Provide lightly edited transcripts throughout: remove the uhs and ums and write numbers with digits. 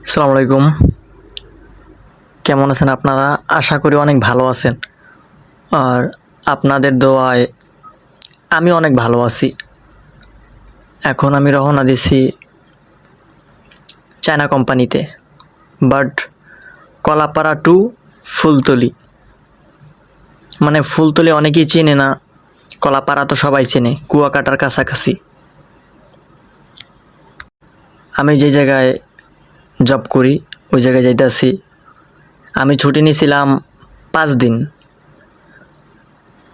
আসসালামু আলাইকুম। কেমন আছেন আপনারা? আশা করি অনেক ভালো আছেন। আর আপনাদের দোয়ায় আমি অনেক ভালো আছি। এখন আমি রওনা দিছি চায়না কোম্পানিতে, বাট কলাপাড়া টু ফুলতলি। মানে ফুলতলি অনেকেই চেনে না, কলাপাড়া তো সবাই চেনে, কুয়াকাটার কাছাকাছি। আমি যে জায়গায় জব করি ওই জায়গায় যাইতেছি। আমি ছুটি নিয়েছিলাম 5 দিন,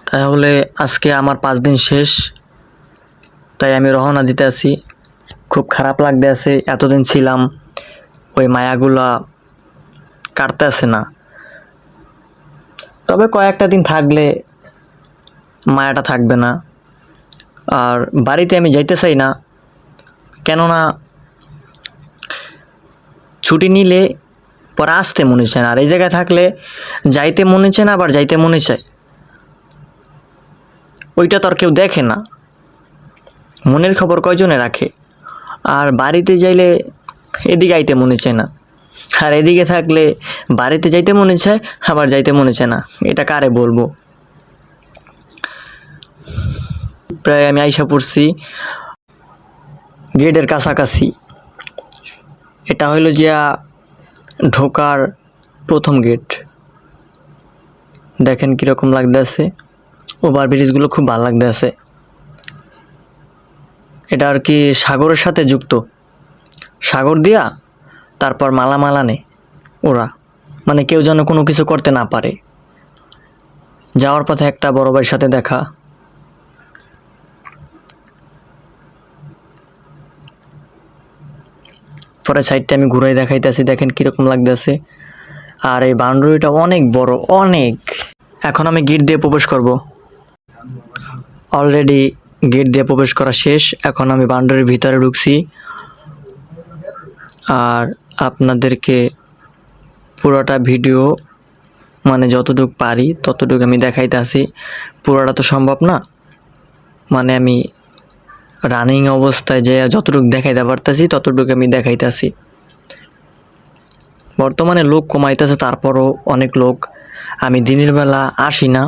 তাহলে আজকে আমার 5 দিন শেষ। তাই আমি রওনা দিতে আছি। খুব খারাপ লাগতে আছে, এতদিন ছিলাম, ওই মায়াগুলা কাটতে আসে না। তবে কয়েকটা দিন থাকলে মায়াটা থাকবে না। আর বাড়িতে আমি যাইতে চাই না, কেননা ছুটি নিলে পরে আসতে মনে চায় না, আর এই জায়গায় থাকলে যাইতে মনে চায় না, আবার যাইতে মনে চায়। ওইটা তো আর কেউ দেখে না, মনের খবর কয়জনে রাখে। আর বাড়িতে যাইলে এদিকে আইতে মনে চায় না, আর এদিকে থাকলে বাড়িতে যাইতে মনে চায়, আবার যাইতে মনে চায় না। এটা কারে বলবো। প্রায় আমি আইসা পড়ছি গেটের কাছাকাছি। এটা হইল যে ঢোকার প্রথম গেট। দেখেন কীরকম লাগতেছে, ওভার ব্রিজগুলো খুব ভালো লাগতেছে। এটা আর কি সাগরের সাথে যুক্ত, সাগর দিয়া তারপর মালামাল আনে ওরা, মানে কেউ যেন কোনো কিছু করতে না পারে। যাওয়ার পথে একটা বড় ভাইয়ের সাথে দেখা। পরে সাইডটা আমি ঘুরাই দেখাইতেছি, দেখেন কীরকম লাগতেছে। আর এই বাউন্ডারিটা অনেক বড়, অনেক। এখন আমি গেট দিয়ে প্রবেশ করব। অলরেডি গেট দিয়ে প্রবেশ করা শেষ, এখন আমি বাউন্ডারির ভিতরে ঢুকছি। আর আপনাদেরকে পুরোটা ভিডিও, মানে যতটুকু পারি ততটুকু আমি দেখাইতেছি। পুরোটা তো সম্ভব না, মানে আমি রানিং অবস্থায় যে যতটুকু দেখাইতে পারতেছি ততটুকু আমি দেখাইতেছি। বর্তমানে লোক কমাইতেছে, তারপরও অনেক লোক। আমি দিনের বেলা আসি না,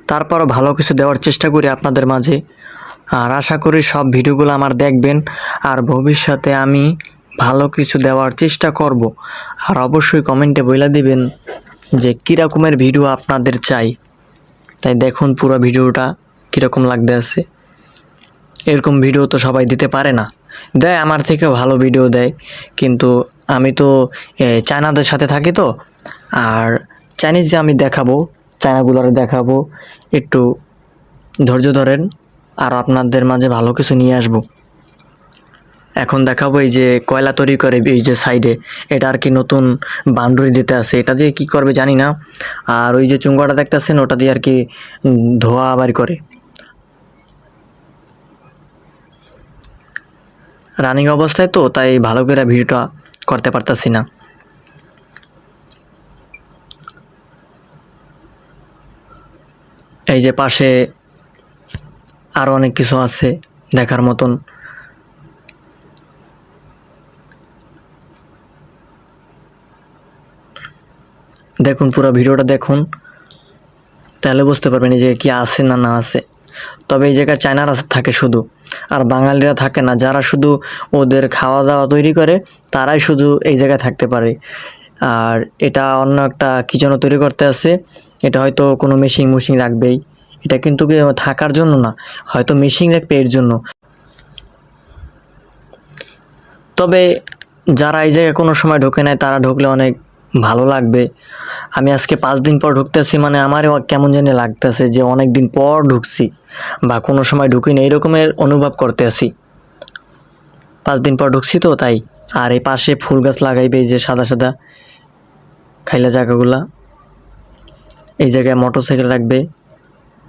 তারপরও ভালো কিছু দেওয়ার চেষ্টা করি আপনাদের মাঝে। আর আশা করি সব ভিডিওগুলো আমার দেখবেন, আর ভবিষ্যতে আমি ভালো কিছু দেওয়ার চেষ্টা করব। আর অবশ্যই কমেন্টে বলে দিবেন যে কীরকমের ভিডিও আপনাদের চাই। তাই দেখুন পুরো ভিডিওটা কীরকম লাগতে আছে। এরকম ভিডিও তো সবাই দিতে পারে না, দেয় আমার থেকেও ভালো ভিডিও দেয়, কিন্তু আমি তো চায়নাদের সাথে থাকি তো। আর চাইনিজ যে আমি দেখাবো, চায়নাগুলোরে দেখাবো, একটু ধৈর্য ধরেন, আর আপনাদের মাঝে ভালো কিছু নিয়ে আসবো। এখন দেখাবো এই যে কয়লা তৈরি করে এই যে সাইডে, এটা আর কি নতুন বাউন্ডারি দিতে আছে। এটা দিয়ে কি করবে জানি না। আর ওই যে চুঙ্গাটা দেখতেছেন ওটা দিয়ে আর কি ধোয়া আবার করে। রানিং অবস্থায় তো, তাই ভালো করে ভিডিওটা করতে পারতাছি না। এই যে পাশে আরও অনেক কিছু আছে দেখার মতন। দেখুন পুরো ভিডিওটা দেখুন, তাহলে বুঝতে পারবেন যে কি আছে না না আছে। তবে এই জায়গায় চায়নারা থাকে শুধু, আর বাঙালিরা থাকে না। যারা শুধু ওদের খাওয়া দাওয়া তৈরি করে তারাই শুধু এই জায়গায় থাকতে পারে। আর এটা অন্য একটা কী যেন তৈরি করতে আছে, এটা হয়তো কোনো মেশিন রাখবেই। এটা কিন্তু থাকার জন্য না, হয়তো মেশিন রাখবে এর জন্য। তবে যারা এই জায়গায় কোনো সময় ঢোকে নাই তারা ঢুকলে অনেক ভালো লাগবে। আমি আজকে 5 দিন পর ঢুকতেছি, মানে আমারও কেমন জানি লাগতেছে যে অনেক দিন পর ঢুকছি, বা কোনো সময় ঢুকি না, এরকমের অনুভব করতে আছি। 5 দিন পর ঢুকছি তো তাই। আর এই পাশে ফুল গাছ লাগাইবে, এই যে সাদা সাদা খাইলা জায়গাগুলা, এই জায়গায় মোটরসাইকেল রাখবে,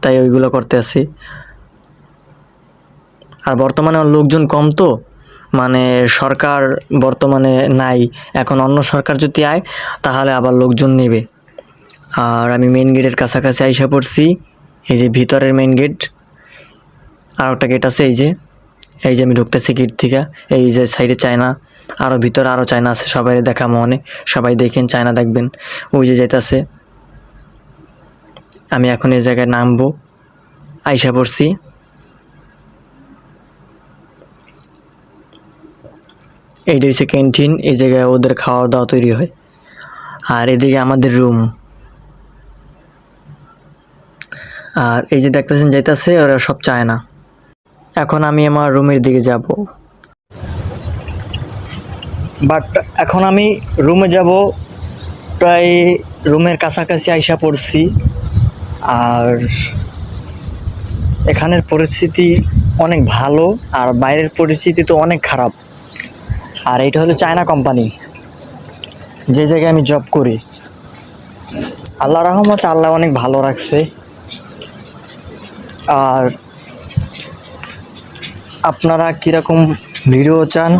তাই ওইগুলো করতে আছি। আর বর্তমানে লোকজন কম তো, মানে সরকার বর্তমানে নাই। এখন অন্য সরকার যদি আয় তাহলে আবার লোকজন নেবে। আর আমি মেইন গেটের কাছাকাছি আইসা পড়ছি, এই যে ভিতরের মেইন গেট। আর একটা গেট আছে এই যে, এই যে আমি ঢুকতেছি গেট থেকে, এই যে সাইডে চায়না, আরও ভিতরে আরও চায়না আছে, সবাই দেখা মনে, সবাই দেখেন চায়না দেখবেন। ওই যে যাইতাছে, আমি এখন এই জায়গায় নামবো, আইসা পড়ছি। এইটা হচ্ছে ক্যান্টিন, এই জায়গায় ওদের খাওয়া দাওয়া তৈরি হয়। আর এদিকে আমাদের রুম। আর এই যে দেখতেছেন যাইতাছে, ওরা সব চায় না। এখন আমি আমার রুমের দিকে যাব, বাট এখন আমি রুমে যাব, প্রায় রুমের কাছাকাছি আইসা পড়ছি। আর এখানের পরিস্থিতি অনেক ভালো, আর বাইরের পরিস্থিতি তো অনেক খারাপ। আর এটা হলো চায়না কোম্পানি, যে জায়গায় আমি জব করি। আল্লাহ রহমতে আল্লাহ অনেক ভালো রাখছে। আর আপনারা কীরকম ভিডিও চান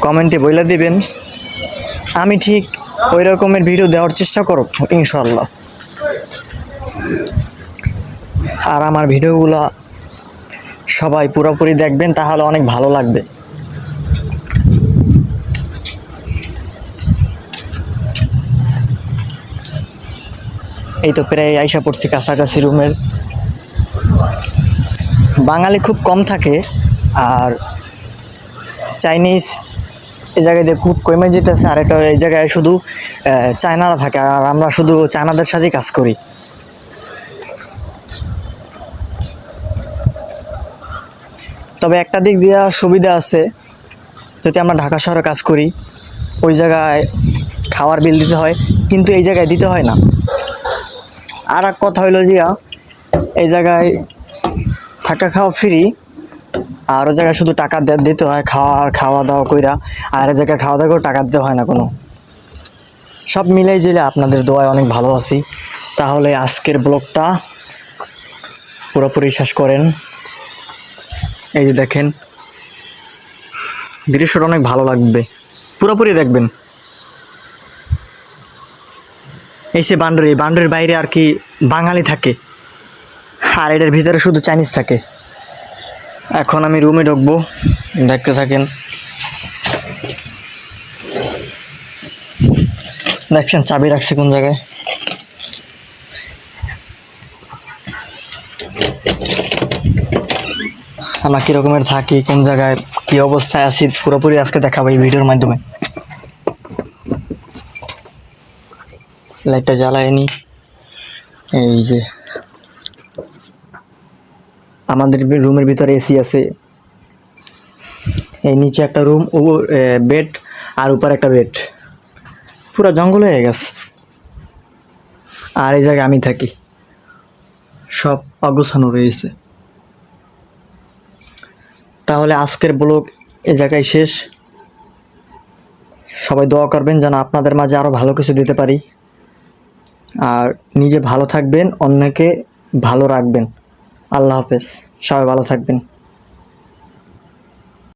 কমেন্টে বলে দিবেন, আমি ঠিক ওই রকমের ভিডিও দেওয়ার চেষ্টা করব ইনশাল্লাহ। আর আমার ভিডিওগুলো সবাই পুরোপুরি দেখবেন, তাহলে অনেক ভালো লাগবে। এই তো প্রায় আইসা পড়ছি কাছাকাছি রুমের। বাঙালি খুব কম থাকে, আর চাইনিজ এই জায়গায় দিয়ে খুব কমে যেতেছে। আর এটা এই জায়গায় শুধু চায়নারা থাকে, আর আমরা শুধু চায়নাদের সাথেই কাজ করি। তবে একটা দিক দিয়ে সুবিধা আছে, যদি আমরা ঢাকা শহরে কাজ করি, ওই জায়গায় খাওয়ার বিল দিতে হয়, কিন্তু এই জায়গায় দিতে হয় না। আর এক কথা হইলো যে এই জায়গায় থাকা খাওয়া ফ্রি, আর ওই জায়গায় শুধু টাকা দিতে হয় খাওয়া দাওয়া কইরা। আর এই জায়গায় খাওয়া দাওয়া করে টাকা দিতে হয় না কোনো। সব মিলাই জিলে আপনাদের দোয়ায় অনেক ভালো আছি। তাহলে আজকের ব্লগটা পুরোপুরি শেষ করেন। এই যে দেখেন, দৃশ্যটা অনেক ভালো লাগবে, পুরোপুরি দেখবেন। এই সে বান্ডুরির বাইরে আর কি বাঙালি থাকে, আর এটার ভিতরে শুধু চাইনিজ থাকে। এখন আমি রুমে ঢুকবো, দেখতে থাকেন। দেখছেন চাবি রাখছে কোন জায়গায়। আমরা কীরকমের থাকি, কোন জায়গায় কী অবস্থায় আছি, পুরোপুরি আজকে দেখাবো এই ভিডিওর মাধ্যমে। লাইটটা জ্বালায়নি। এই যে আমাদের রুমের ভিতরে এসি আছে। এই নিচে একটা রুম, ও বেড, আর উপর একটা বেড। পুরো জঙ্গল হয়ে গেছে। আর এই জায়গায় আমি থাকি, সব অগোছানো রয়েছে। তাহলে আজকের ব্লগ এ জায়গায় শেষ। সবাই দোয়া করবেন যেন আপনাদের মাঝে আরও ভালো কিছু দিতে পারি। আর নিজে ভালো থাকবেন, অন্যকে ভালো রাখবেন। আল্লাহ হাফেজ, সবাই ভালো থাকবেন।